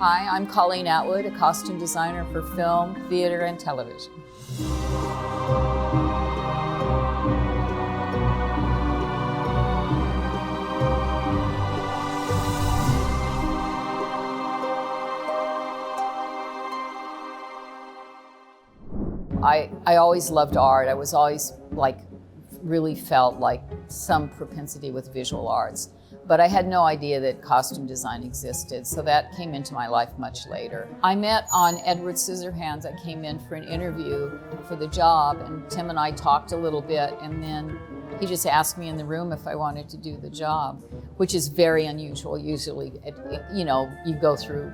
Hi, I'm Colleen Atwood, a costume designer for film, theater, and television. I always loved art. I was always really felt like some propensity with visual arts. But I had no idea that costume design existed, so that came into my life much later. I met on Edward Scissorhands. I came in for an interview for the job, and Tim and I talked a little bit, and then he just asked me in the room if I wanted to do the job, which is very unusual. Usually, you go through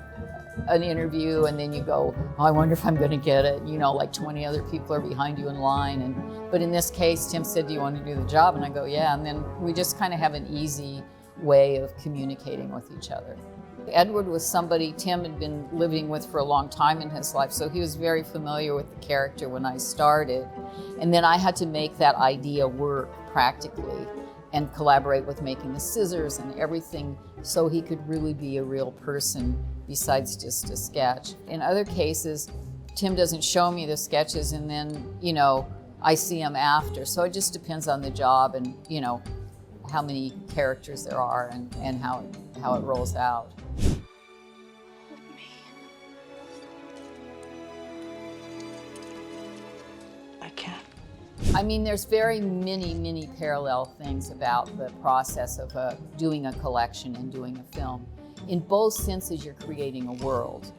an interview and then you go, oh, I wonder if I'm going to get it. Like 20 other people are behind you in line. But in this case, Tim said, do you want to do the job? And I go, yeah. And then we just kind of have an easy way of communicating with each other. Edward was somebody Tim had been living with for a long time in his life, so he was very familiar with the character when I started. And then I had to make that idea work practically and collaborate with making the scissors and everything so he could really be a real person besides just a sketch. In other cases, Tim doesn't show me the sketches and then, I see them after. So it just depends on the job and, how many characters there are and how it rolls out. I can't. I mean, there's very many parallel things about the process of doing a collection and doing a film. In both senses, you're creating a world.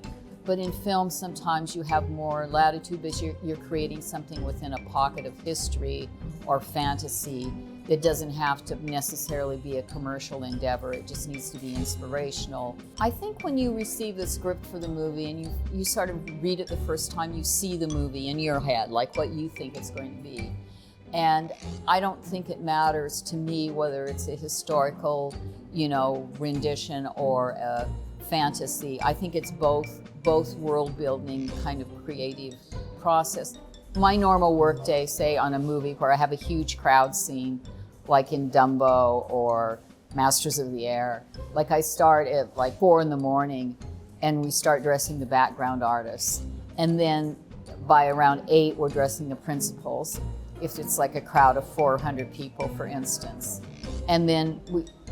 But in film, sometimes you have more latitude because you're creating something within a pocket of history or fantasy that doesn't have to necessarily be a commercial endeavor. It just needs to be inspirational. I think when you receive the script for the movie and you sort of read it the first time, you see the movie in your head, like what you think it's going to be. And I don't think it matters to me whether it's a historical, rendition or a fantasy. I think it's both world building kind of creative process. My normal work day, say on a movie where I have a huge crowd scene, like in Dumbo or Masters of the Air, I start at 4 a.m. and we start dressing the background artists. And then by around 8, we're dressing the principals, if it's like a crowd of 400 people, for instance. And then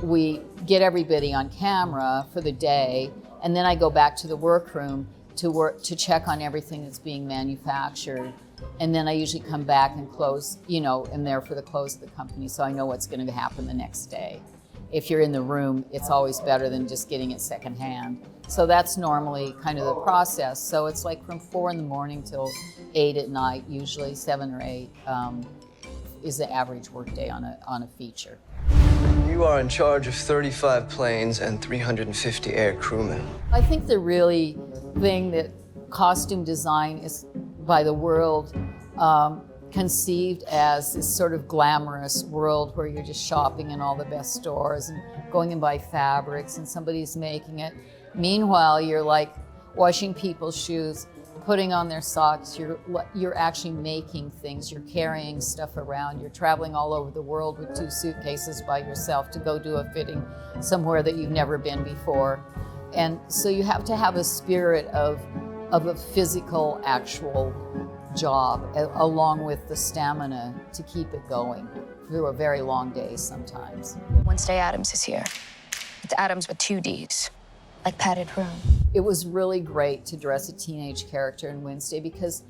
we get everybody on camera for the day, and then I go back to the workroom to check on everything that's being manufactured. And then I usually come back and close, and there for the close of the company, so I know what's going to happen the next day. If you're in the room, it's always better than just getting it secondhand. So that's normally kind of the process. So it's like from 4 a.m. till 8 at night, usually 7 or 8 is the average workday on a feature. You are in charge of 35 planes and 350 air crewmen. I think the really thing that costume design is by the world conceived as this sort of glamorous world where you're just shopping in all the best stores and going and buy fabrics and somebody's making it. Meanwhile, you're like washing people's shoes, putting on their socks, you're actually making things, you're carrying stuff around, you're traveling all over the world with 2 suitcases by yourself to go do a fitting somewhere that you've never been before. And so you have to have a spirit of a physical, actual job, along with the stamina to keep it going through a very long day sometimes. Wednesday Addams is here. It's Addams with 2 Ds, like padded room. It was really great to dress a teenage character in Wednesday because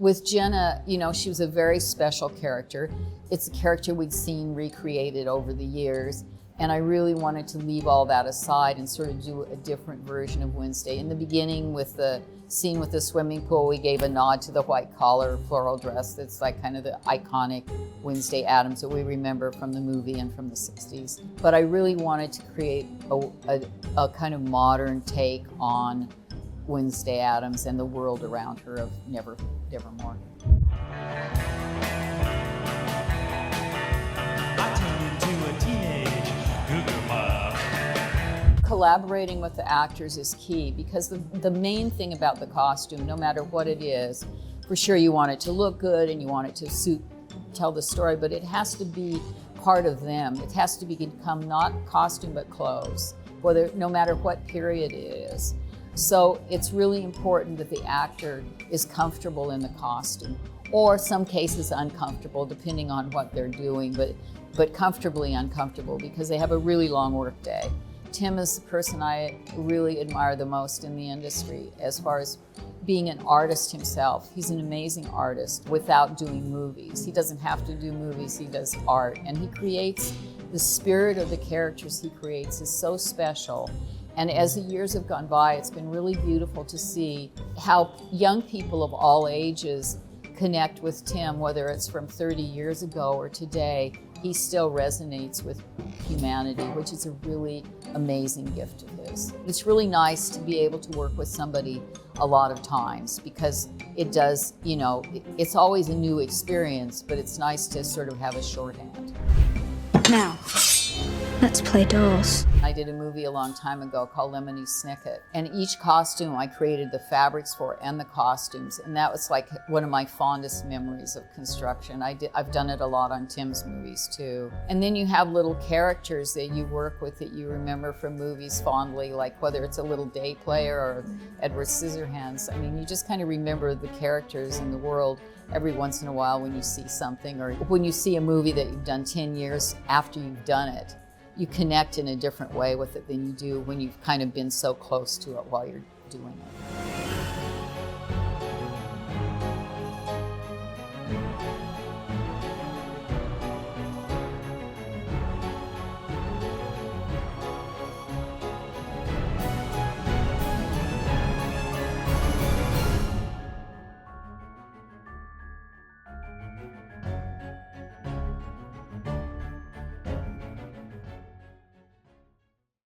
with Jenna, she was a very special character. It's a character we'd seen recreated over the years. And I really wanted to leave all that aside and sort of do a different version of Wednesday. In the beginning, with the scene with the swimming pool, we gave a nod to the white collar floral dress that's like kind of the iconic Wednesday Addams that we remember from the movie and from the 60s. But I really wanted to create a kind of modern take on Wednesday Addams and the world around her of Nevermore. Collaborating with the actors is key because the main thing about the costume, no matter what it is, for sure you want it to look good and you want it to tell the story, but it has to be part of them. It has to become not costume but clothes, no matter what period it is. So it's really important that the actor is comfortable in the costume, or some cases uncomfortable, depending on what they're doing, but comfortably uncomfortable because they have a really long work day. Tim is the person I really admire the most in the industry as far as being an artist himself. He's an amazing artist without doing movies. He doesn't have to do movies, he does art. And he creates, the spirit of the characters he creates is so special. And as the years have gone by, it's been really beautiful to see how young people of all ages connect with Tim, whether it's from 30 years ago or today. He still resonates with humanity, which is a really amazing gift of his. It's really nice to be able to work with somebody a lot of times because it does, you know, it's always a new experience, but it's nice to sort of have a shorthand. Now, let's play dolls. I did a movie a long time ago called Lemony Snicket, and each costume I created the fabrics for and the costumes, and that was like one of my fondest memories of construction. I've done it a lot on Tim's movies too. And then you have little characters that you work with that you remember from movies fondly, like whether it's a little day player or Edward Scissorhands. I mean, you just kind of remember the characters in the world every once in a while when you see something, or when you see a movie that you've done 10 years after you've done it. You connect in a different way with it than you do when you've kind of been so close to it while you're doing it.